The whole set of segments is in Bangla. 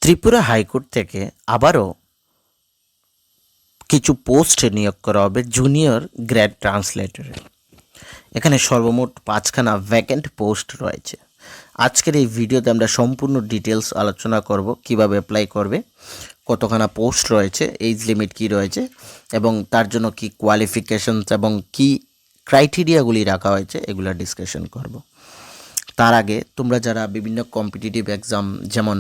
ত্রিপুরা হাইকোর্ট থেকে আবারও কিছু পোস্ট নিয়োগ করা হবে জুনিয়র গ্র্যাড ট্রান্সলেটরে। এখানে সর্বমোট 5খানা ভ্যাকেন্ট পোস্ট রয়েছে। আজকের এই ভিডিওতে আমরা সম্পূর্ণ ডিটেলস আলোচনা করব, কিভাবে অ্যাপ্লাই করবে, কতখানা পোস্ট রয়েছে, এজ লিমিট কী রয়েছে এবং তার জন্য কি কোয়ালিফিকেশনস এবং কি ক্রাইটেরিয়াগুলি রাখা হয়েছে এগুলো ডিসকাশন করব। তার আগে তোমরা যারা বিভিন্ন কম্পিটিটিভ এক্সাম যেমন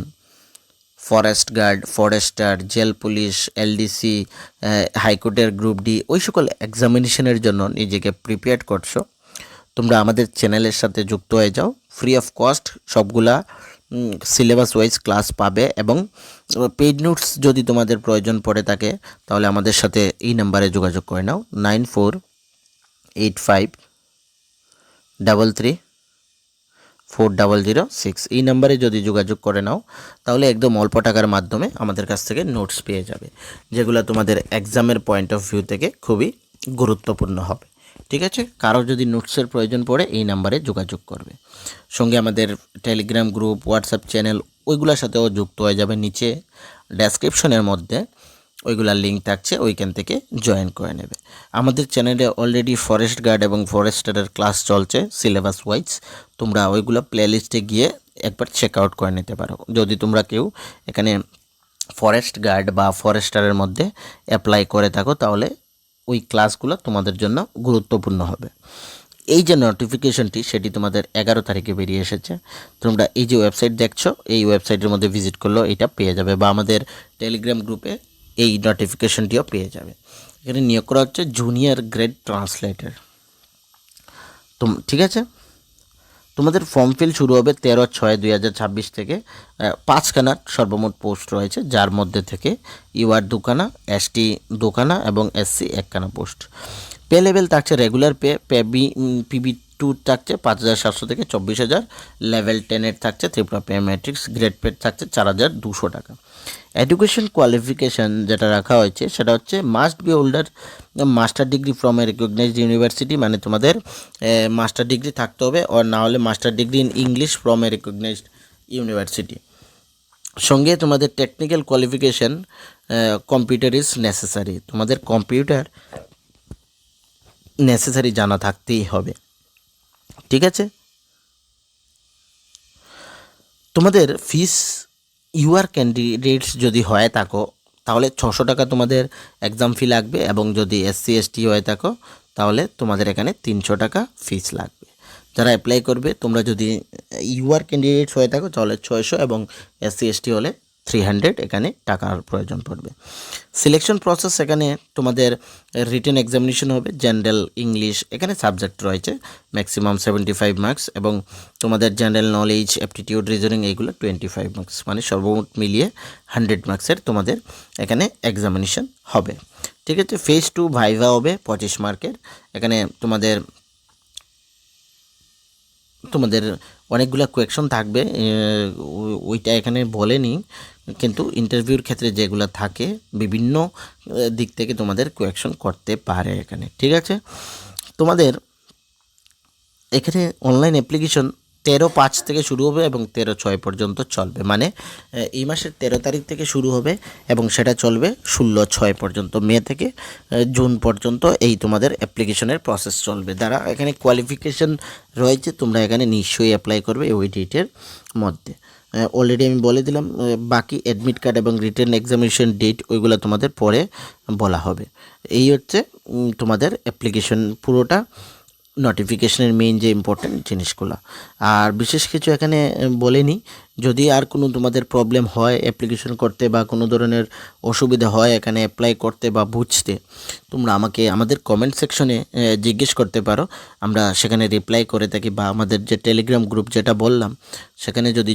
forest guard, forester, jail police, LDC, হাইকোর্টের গ্রুপ ডি, ওই সকল এক্সামিনেশনের জন্য নিজেকে প্রিপেয়ার করছো, তোমরা আমাদের চ্যানেলের সাথে যুক্ত হয়ে যাও। ফ্রি অফ কস্ট সবগুলা সিলেবাস ওয়াইজ ক্লাস পাবে এবং পেইড নোটস যদি তোমাদের প্রয়োজন পড়ে থাকে তাহলে আমাদের সাথে এই নাম্বারে যোগাযোগ করে নাও 9485334006। এই নাম্বারে যদি যোগাযোগ করে নাও তাহলে একদম অল্প টাকার মাধ্যমে আমাদের কাছ থেকে নোটস পেয়ে যাবে, যেগুলো তোমাদের এক্সামের পয়েন্ট অফ ভিউ থেকে খুবই গুরুত্বপূর্ণ হবে। ঠিক আছে, কারো যদি নোটসের প্রয়োজন পড়ে এই নাম্বারে যোগাযোগ করবে। সঙ্গে আমাদের টেলিগ্রাম গ্রুপ, হোয়াটসঅ্যাপ চ্যানেল ওইগুলোর সাথেও যুক্ত হয়ে যাবে। নিচে ডেসক্রিপশনের মধ্যে ওইগুলার লিঙ্ক থাকছে, ওইখান থেকে জয়েন করে নেবে। আমাদের চ্যানেলে অলরেডি ফরেস্ট গার্ড এবং ফরেস্টারের ক্লাস চলছে সিলেবাস ওয়াইজ, তোমরা ওইগুলো প্লেলিস্টে গিয়ে একবার চেক আউট করে নিতে পারো। যদি তোমরা কেউ এখানে ফরেস্ট গার্ড বা ফরেস্টারের মধ্যে অ্যাপ্লাই করে থাকো তাহলে ওই ক্লাসগুলো তোমাদের জন্য গুরুত্বপূর্ণ হবে। এই যে নোটিফিকেশনটি সেটি তোমাদের 11 তারিখে বেরিয়ে এসেছে। তোমরা এই যে ওয়েবসাইট দেখছো এই ওয়েবসাইটের মধ্যে ভিজিট করলেও এটা পেয়ে যাবে, বা আমাদের টেলিগ্রাম গ্রুপে এই নোটিফিকেশনটিও পেয়ে যাবে। এখানে নিয়োগ করা হচ্ছে জুনিয়র গ্রেড ট্রান্সলেটর। ঠিক আছে, তোমাদের ফর্ম ফিল শুরু হবে 13/6/2026 থেকে। 5খানা সর্বমোট পোস্ট রয়েছে, যার মধ্যে থেকে ইউআর 2খানা, এসটি 2খানা এবং এসসি 1খানা পোস্ট। পে লেভেল থাকছে রেগুলার পিবি2 থাকছে 5,700 থেকে 24,000, লেভেল 10-এর থাকছে Tripura pay matrix, grade pay থাকছে 4,200 টাকা। এডুকেশন কোয়ালিফিকেশান যেটা রাখা হয়েছে সেটা হচ্ছে must be holder master degree from a recognised university, মানে তোমাদের মাস্টার ডিগ্রি থাকতে হবে, আর না হলে master degree in English from a recognised university. সঙ্গে তোমাদের technical qualification computer is necessary, তোমাদের কম্পিউটার নেসেসারি জানা থাকতেই হবে। ঠিক আছে, তোমাদের ফিস ইউআর ক্যান্ডিডেটস যদি হয়ে থাকো তাহলে 600 টাকা তোমাদের এক্সাম ফি লাগবে, এবং যদি এসসি এসটি হয়ে থাকো তাহলে তোমাদের এখানে 300 টাকা ফিস লাগবে। যারা অ্যাপ্লাই করবে তোমরা যদি ইউআর ক্যান্ডিডেটস হয়ে থাকো তাহলে 600, এবং এসসি এসটি হলে 300 এখানে টাকার প্রয়োজন পড়বে। সিলেকশন প্রসেস, এখানে তোমাদের রিটেন এক্সামিনেশন হবে, জেনারেল ইংলিশ, এখানে সাবজেক্ট রয়েছে ম্যাক্সিমাম 75 মার্কস, এবং তোমাদের জেনারেল নলেজ, অ্যাপটিটিউড, রিজনিং এইগুলো 25 মার্কস, মানে সর্বমোট মিলিয়ে 100 মার্কসের তোমাদের এখানে এক্সামিনেশন হবে। ঠিক আছে, ফেজ 2 ভাইভা হবে 25 মার্কের। এখানে তোমাদের অনেকগুলো কোয়েকশন থাকবে, ওইটা এখানে বলেনি, কিন্তু ইন্টারভিউর ক্ষেত্রে যেগুলো থাকে বিভিন্ন দিক থেকে তোমাদের কোয়েকশন করতে পারে এখানে। ঠিক আছে, তোমাদের এখানে অনলাইন অ্যাপ্লিকেশন 13/5 থেকে শুরু হবে এবং 13/6 পর্যন্ত চলবে, মানে এই মাসের 13 তারিখ থেকে শুরু হবে এবং সেটা চলবে 16/6 পর্যন্ত, মে থেকে জুন পর্যন্ত এই তোমাদের অ্যাপ্লিকেশনের প্রসেস চলবে। যারা এখানে কোয়ালিফিকেশন রয়েছে তোমরা এখানে নিশ্চয়ই অ্যাপ্লাই করবে ওই ডেটের মধ্যে। অলরেডি আমি বলে দিলাম, বাকি অ্যাডমিট কার্ড এবং রিটেন এক্সামিনেশন ডেট ওইগুলো তোমাদের পরে বলা হবে। এই হচ্ছে তোমাদের অ্যাপ্লিকেশন পুরোটা, নোটিফিকেশনের মেইন যে ইম্পর্ট্যান্ট জিনিসগুলো। আর বিশেষ কিছু এখানে বলেনি, যদি আর কোনো তোমাদের প্রবলেম হয় অ্যাপ্লিকেশন করতে বা কোনো ধরনের অসুবিধা হয় এখানে অ্যাপ্লাই করতে বা বুঝতে, তোমরা আমাকে আমাদের কমেন্ট সেকশনে জিজ্ঞেস করতে পারো, আমরা সেখানে রিপ্লাই করে থাকি, বা আমাদের যে টেলিগ্রাম গ্রুপ যেটা বললাম সেখানে যদি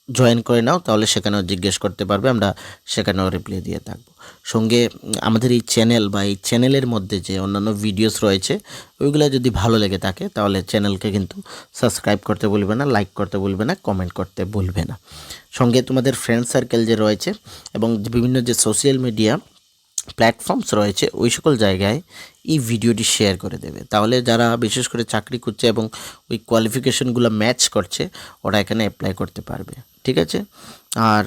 জয়েন করে নাও তাহলে সেখানেও জিজ্ঞেস করতে পারবে, আমরা সেখানেও রিপ্লাই দিয়ে থাকবো। সঙ্গে আমাদের এই চ্যানেল বা এই চ্যানেলের মধ্যে যে অন্যান্য ভিডিওস রয়েছে ওইগুলো যদি ভালো লেগে থাকে তাহলে চ্যানেলকে কিন্তু সাবস্ক্রাইব করতে ভুলবে না, লাইক করতে ভুলবে না, কমেন্ট করতে ভুলবে না। সঙ্গে তোমাদের ফ্রেন্ড সার্কেল যে রয়েছে এবং বিভিন্ন যে সোশ্যাল মিডিয়া প্ল্যাটফর্মস রয়েছে ওই সকল জায়গায় এই ভিডিওটি শেয়ার করে দেবে, তাহলে যারা বিশেষ করে চাকরি করছে এবং ওই কোয়ালিফিকেশনগুলো ম্যাচ করছে ওরা এখানে অ্যাপ্লাই করতে পারবে। ঠিক আছে। আর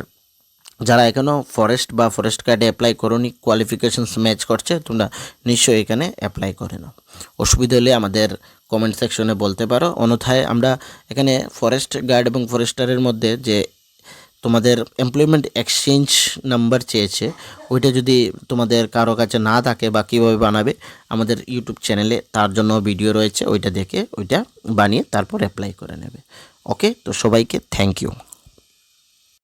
যারা এখনও ফরেস্ট বা ফরেস্ট গার্ডে অ্যাপ্লাই করোনি, কোয়ালিফিকেশনস ম্যাচ করছে, তোমরা নিশ্চয়ই এখানে অ্যাপ্লাই করে নাও। অসুবিধা হলে আমাদের কমেন্ট সেকশনে বলতে পারো। অন্যথায় আমরা এখানে ফরেস্ট গার্ড এবং ফরেস্টারের মধ্যে যে তোমাদের এমপ্লয়মেন্ট এক্সচেঞ্জ নাম্বার চেয়েছে, ওইটা যদি তোমাদের কারো কাছে না থাকে বা কীভাবে বানাবে, আমাদের ইউটিউব চ্যানেলে তার জন্য ভিডিও রয়েছে, ওইটা দেখে ওইটা বানিয়ে তারপর অ্যাপ্লাই করে নেবে। ওকে, তো সবাইকে থ্যাংক ইউ।